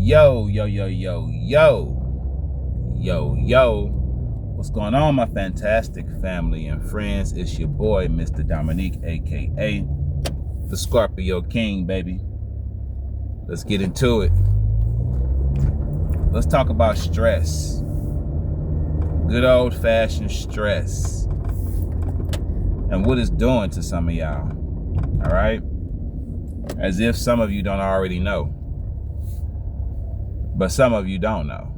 Yo, yo, yo, yo, yo, yo, yo. What's going on, my fantastic family and friends? It's your boy, Mr. Dominique, aka the Scorpio King, baby. Let's get into it. Let's talk about stress. Good old-fashioned stress. And what it's doing to some of y'all. All right? As if some of you don't already know. But some of you don't know.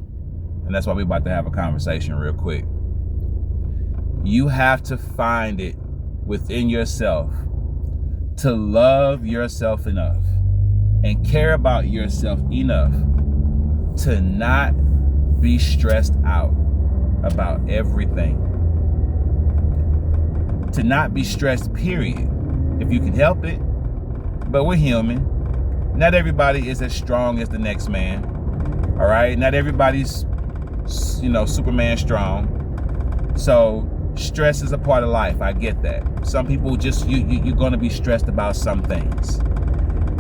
And that's why we're about to have a conversation real quick. You have to find it within yourself to love yourself enough and care about yourself enough to not be stressed out about everything. To not be stressed, period. If you can help it. But we're human. Not everybody is as strong as the next man. All right? Not everybody's, Superman strong. So stress is a part of life. I get that. Some people you're going to be stressed about some things.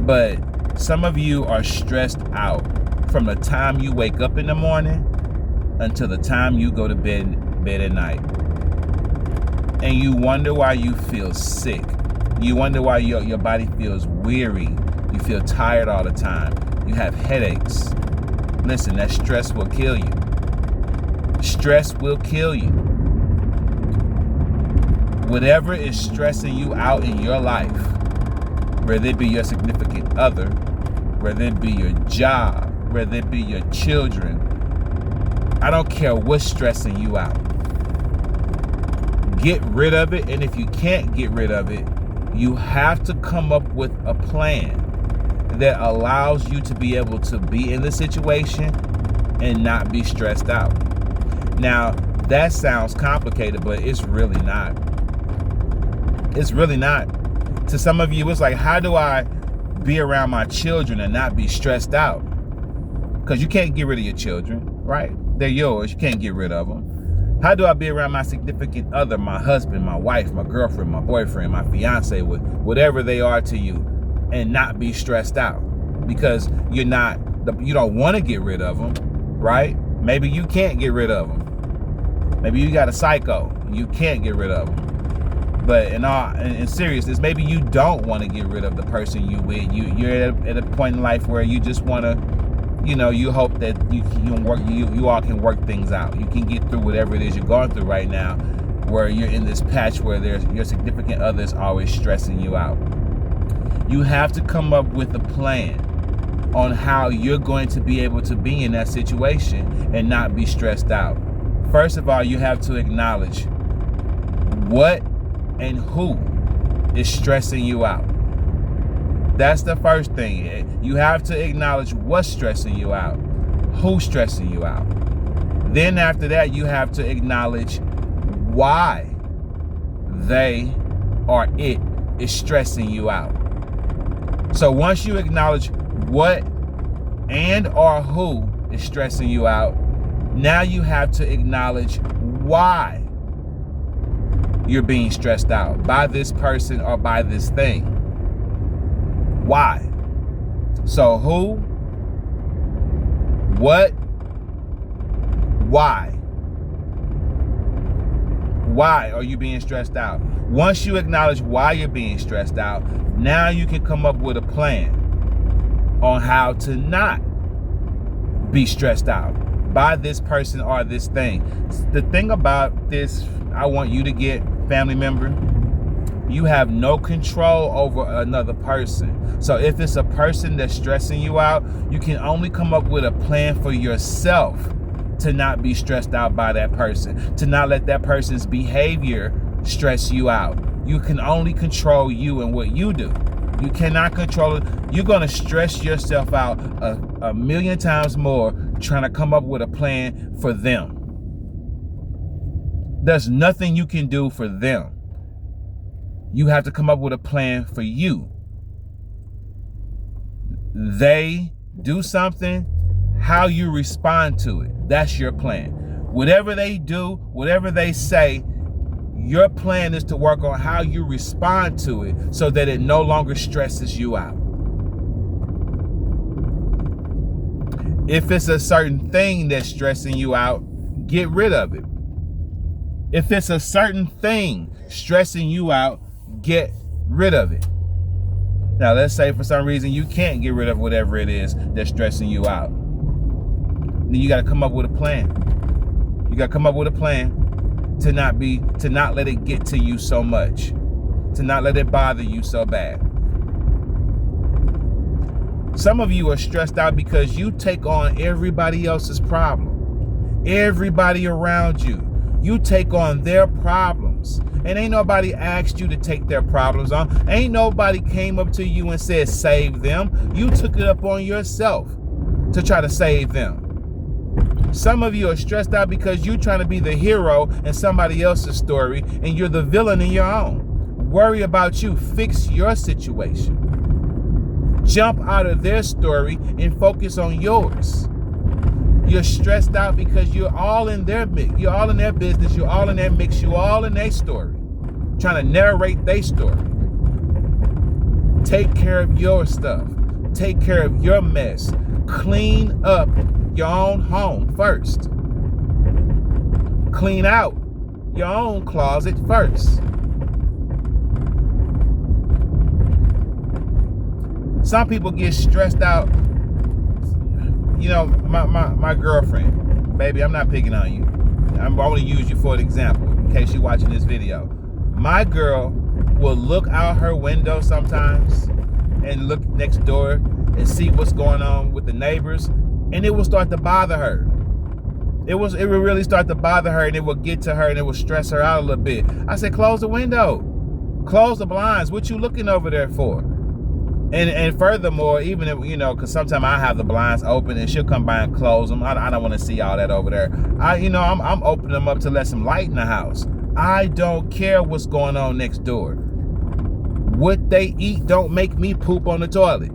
But some of you are stressed out from the time you wake up in the morning until the time you go to bed at night. And you wonder why you feel sick. You wonder why your body feels weary. You feel tired all the time. You have headaches. Listen, that stress will kill you. Stress will kill you. Whatever is stressing you out in your life, whether it be your significant other, whether it be your job, whether it be your children, I don't care what's stressing you out. Get rid of it, and if you can't get rid of it, you have to come up with a plan that allows you to be able to be in the situation and not be stressed out. Now, that sounds complicated, but it's really not. It's really not. To some of you, it's like, how do I be around my children and not be stressed out? Because you can't get rid of your children, right? They're yours. You can't get rid of them. How do I be around my significant other, my husband, my wife, my girlfriend, my boyfriend, my fiance, whatever they are to you, and not be stressed out? Because you don't want to get rid of them, right? Maybe you can't get rid of them. Maybe you got a psycho. You can't get rid of them. But in seriousness, maybe you don't want to get rid of the person you with. You're at a point in life where you just want to, you hope that you all can work things out. You can get through whatever it is you're going through right now, where you're in this patch where your significant other is always stressing you out. You have to come up with a plan on how you're going to be able to be in that situation and not be stressed out. First of all, you have to acknowledge what and who is stressing you out. That's the first thing. You have to acknowledge what's stressing you out, who's stressing you out. Then after that, you have to acknowledge why they or it is stressing you out. So once you acknowledge what and or who is stressing you out, now you have to acknowledge why you're being stressed out by this person or by this thing. Why? So who, what, why? Why are you being stressed out? Once you acknowledge why you're being stressed out, now you can come up with a plan on how to not be stressed out by this person or this thing. The thing about this, I want you to get, family member, you have no control over another person. So if it's a person that's stressing you out, you can only come up with a plan for yourself to not be stressed out by that person, to not let that person's behavior stress you out. You can only control you and what you do. You cannot control it. You're going to stress yourself out a million times more trying to come up with a plan for them. There's nothing you can do for them. You have to come up with a plan for you. They do something, how you respond to it. That's your plan. Whatever they do, whatever they say, your plan is to work on how you respond to it so that it no longer stresses you out. If it's a certain thing that's stressing you out, get rid of it. If it's a certain thing stressing you out, get rid of it. Now, let's say for some reason you can't get rid of whatever it is that's stressing you out. Then you got to come up with a plan. You got to come up with a plan to not let it get to you so much, to not let it bother you so bad. Some of you are stressed out because you take on everybody else's problem. Everybody around you. You take on their problems. And ain't nobody asked you to take their problems on. Ain't nobody came up to you and said, save them. You took it up on yourself to try to save them. Some of you are stressed out because you're trying to be the hero in somebody else's story and you're the villain in your own. Worry about you. Fix your situation. Jump out of their story and focus on yours. You're stressed out because you're all in their mix. You're all in their business. You're all in their mix. You're all in their story. Trying to narrate their story. Take care of your stuff. Take care of your mess. Clean up your own home first. Clean out your own closet first. Some people get stressed out. You know, my girlfriend, baby, I'm not picking on you. I'm only use you for an example in case you're watching this video. My girl will look out her window sometimes and look next door and see what's going on with the neighbors, and it will start to bother her. It will really start to bother her, and it will get to her, and it will stress her out a little bit. I said, close the window. Close the blinds. What you looking over there for? And furthermore, even if, you know, because sometimes I have the blinds open and she'll come by and close them. I don't want to see all that over there. I'm opening them up to let some light in the house. I don't care what's going on next door. What they eat don't make me poop on the toilet.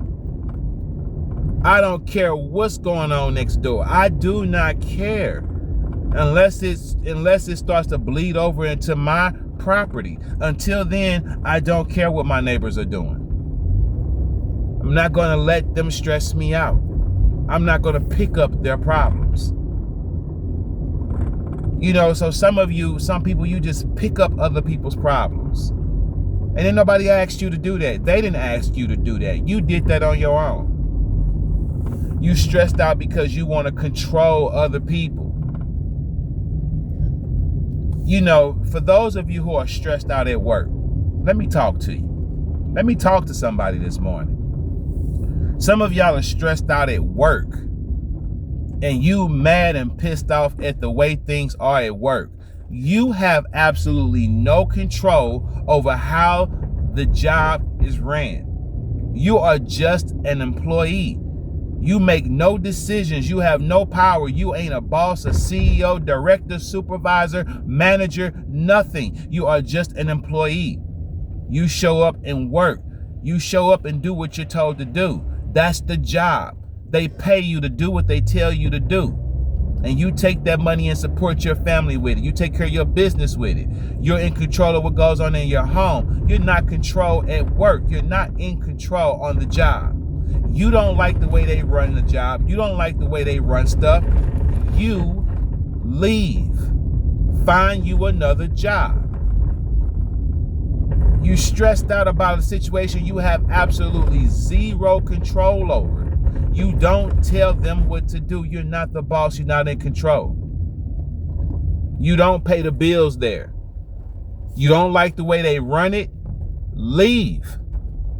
I don't care what's going on next door. I do not care unless it starts to bleed over into my property. Until then, I don't care what my neighbors are doing. I'm not going to let them stress me out. I'm not going to pick up their problems. You know, so some people, you just pick up other people's problems. And then nobody asked you to do that. They didn't ask you to do that. You did that on your own. You stressed out because you want to control other people. You know, for those of you who are stressed out at work, let me talk to you. Let me talk to somebody this morning. Some of y'all are stressed out at work and you mad and pissed off at the way things are at work. You have absolutely no control over how the job is ran. You are just an employee. You make no decisions. You have no power. You ain't a boss, a CEO, director, supervisor, manager, nothing. You are just an employee. You show up and work. You show up and do what you're told to do. That's the job. They pay you to do what they tell you to do. And you take that money and support your family with it. You take care of your business with it. You're in control of what goes on in your home. You're not control at work. You're not in control on the job. You don't like the way they run the job. You don't like the way they run stuff. You leave. Find you another job. You stressed out about a situation you have absolutely zero control over. You don't tell them what to do. You're not the boss. You're not in control. You don't pay the bills there. You don't like the way they run it. Leave.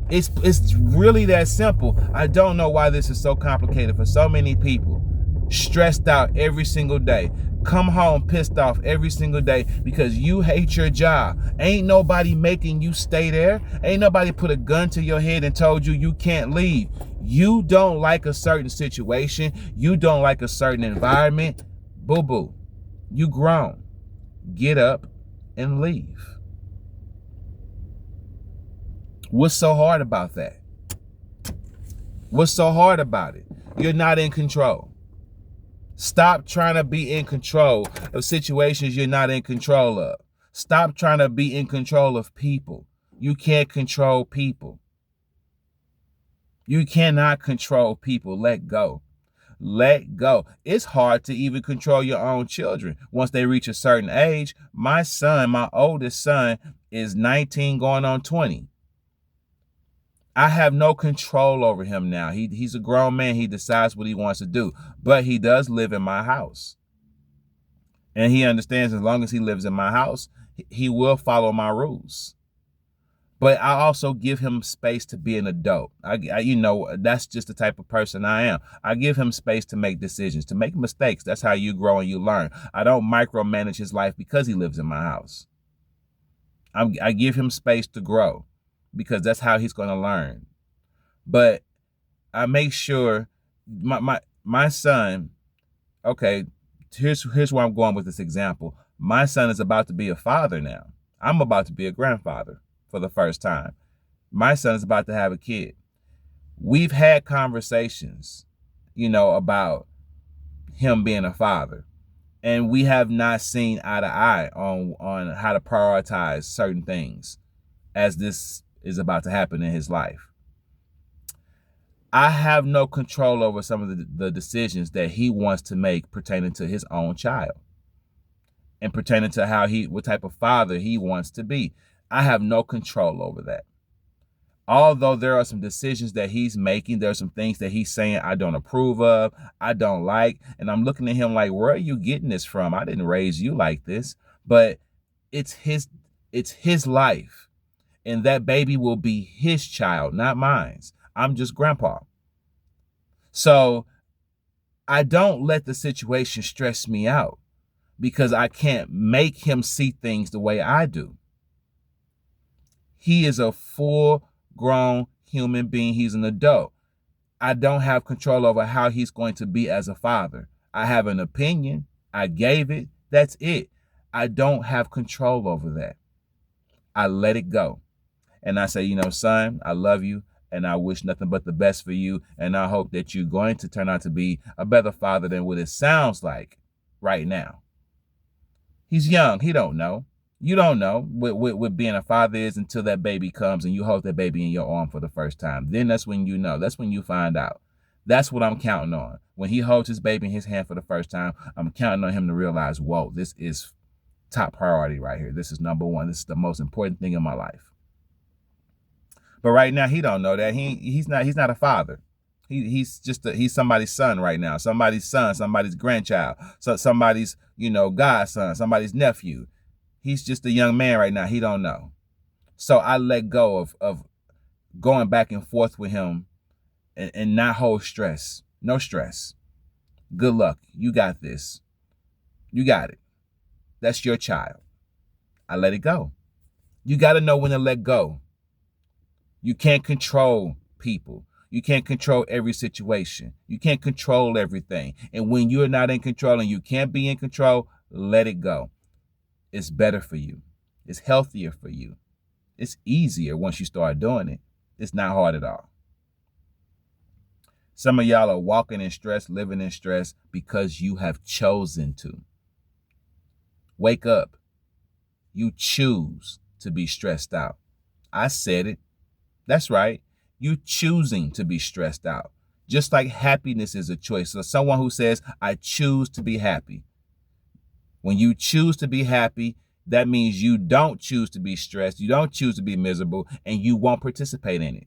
It's really that simple. I don't know why this is so complicated for so many people. Stressed out every single day. Come home pissed off every single day because you hate your job. Ain't nobody making you stay there. Ain't nobody put a gun to your head and told you can't leave. You don't like a certain situation. You don't like a certain environment. Boo-boo. You grown. Get up and leave. What's so hard about that? What's so hard about it? You're not in control. Stop trying to be in control of situations you're not in control of. Stop trying to be in control of people. You can't control people. You cannot control people. Let go. Let go. It's hard to even control your own children once they reach a certain age. My son, my oldest son, is 19 going on 20. I have no control over him now. He's a grown man. He decides what he wants to do, but he does live in my house. And he understands as long as he lives in my house, he will follow my rules. But I also give him space to be an adult. That's just the type of person I am. I give him space to make decisions, to make mistakes. That's how you grow and you learn. I don't micromanage his life because he lives in my house. I give him space to grow because that's how he's going to learn. But I make sure my son, okay, here's where I'm going with this example. My son is about to be a father now. I'm about to be a grandfather for the first time. My son is about to have a kid. We've had conversations, about him being a father. And we have not seen eye to eye on how to prioritize certain things as this is about to happen in his life. I have no control over some of the decisions that he wants to make pertaining to his own child and pertaining to what type of father he wants to be. I have no control over that. Although there are some decisions that he's making, there are some things that he's saying I don't approve of, I don't like, and I'm looking at him like, where are you getting this from? I didn't raise you like this. But it's his life, and that baby will be his child, not mine. I'm just grandpa. So I don't let the situation stress me out because I can't make him see things the way I do. He is a full-grown human being. He's an adult. I don't have control over how he's going to be as a father. I have an opinion. I gave it. That's it. I don't have control over that. I let it go. And I say, son, I love you, and I wish nothing but the best for you, and I hope that you're going to turn out to be a better father than what it sounds like right now. He's young. He don't know. You don't know what being a father is until that baby comes and you hold that baby in your arm for the first time. Then that's when you know. That's when you find out. That's what I'm counting on. When he holds his baby in his hand for the first time, I'm counting on him to realize, whoa, this is top priority right here. This is number one. This is the most important thing in my life. But right now, he don't know that. He's not a father. He's somebody's son right now. Somebody's son, somebody's grandchild, somebody's, godson, somebody's nephew. He's just a young man right now. He don't know. So I let go of going back and forth with him and not hold stress. No stress. Good luck. You got this. You got it. That's your child. I let it go. You got to know when to let go. You can't control people. You can't control every situation. You can't control everything. And when you're not in control and you can't be in control, let it go. It's better for you. It's healthier for you. It's easier once you start doing it. It's not hard at all. Some of y'all are walking in stress, living in stress because you have chosen to. Wake up. You choose to be stressed out. I said it. That's right. You choosing to be stressed out. Just like happiness is a choice. So someone who says, I choose to be happy. When you choose to be happy, that means you don't choose to be stressed. You don't choose to be miserable, and you won't participate in it.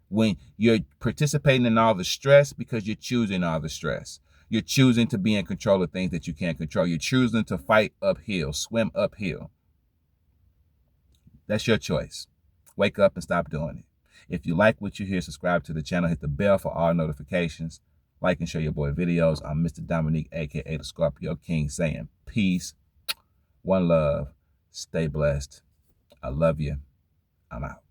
When you're participating in all the stress because you're choosing all the stress. You're choosing to be in control of things that you can't control. You're choosing to fight uphill, swim uphill. That's your choice. Wake up and stop doing it. If you like what you hear, subscribe to the channel. Hit the bell for all notifications. Like and share your boy videos. I'm Mr. Dominique, a.k.a. the Scorpio King, saying peace, one love, stay blessed. I love you. I'm out.